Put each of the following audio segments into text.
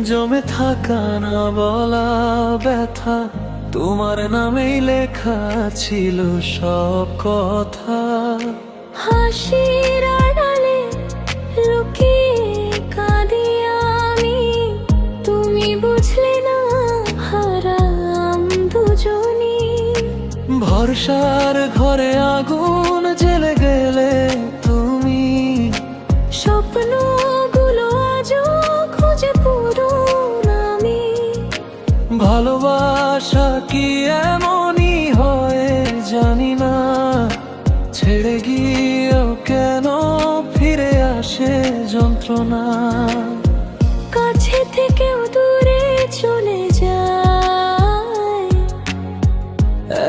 জমে থাকা না বলা ব্যথা, তোমার নামেই লেখা ছিল সব কথা। হাসির আড়ালে লুকিয়ে কাঁদি আমি, তুমি বুঝলে না হারাম দুজনই। ভরসার ঘরে আগুন জ্বেলে গেলে তুমি, স্বপ্নগুলো আজও খুঁজে পুরোন আমি। ভালোবাসা কি এমনই হয় জানি না, ছেড়ে গিয়েও কেন ফিরে আসে যন্ত্রণা। কাছে থেকেও দূরে চলে যায়,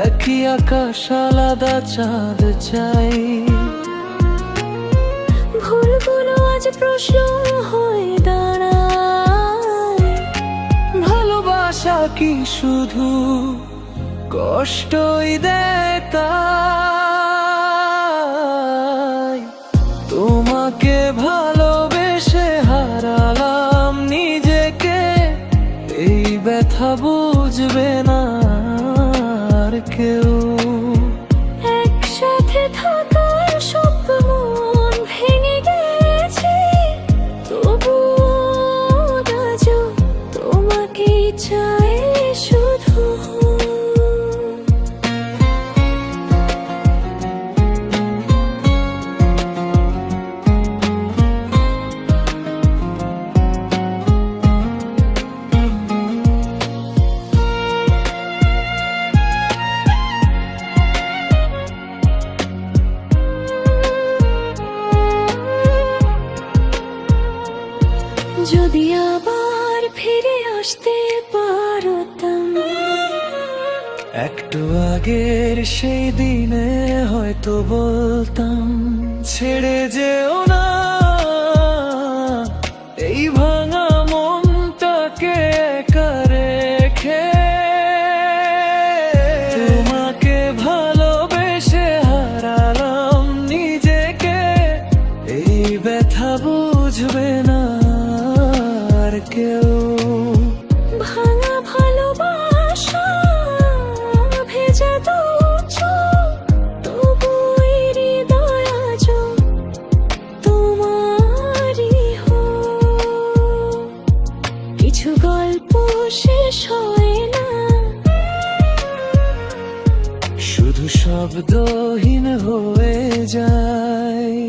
একই আকাশ আলাদা চাঁদ চাই। ভুলগুলো আজ প্রশ্ন হয়ে দাঁড়ায়। ভালোবাসা কি শুধু কষ্টই দেয় তাই? তোমাকে ভালোবেসে হারালাম নিজেকে, এই ব্যথা বুঝবে না আর কেউ। একসাথে থাকার স্বপ্ন ভেঙে গেছে, তবুও আজও তোমাকেই চাই শুধু। যদি আবার ফিরে আসতে পারতাম, একটু আগের সেই দিনে হয়তো বলতাম, ছেড়ে যেও না এই ভাঙা মনটাকে একা রেখে। তোমাকে ভালোবেসে হারালাম নিজেকে, এই ব্যথা বুঝবে না আর কেউ। ভাঙা ভালোবাসা ভেজা দু চোখ, তবু এই হৃদয় আজও তোমারই হোক। কিছু গল্প শেষ হয় না, শুধু শব্দহীন হয়ে যায়।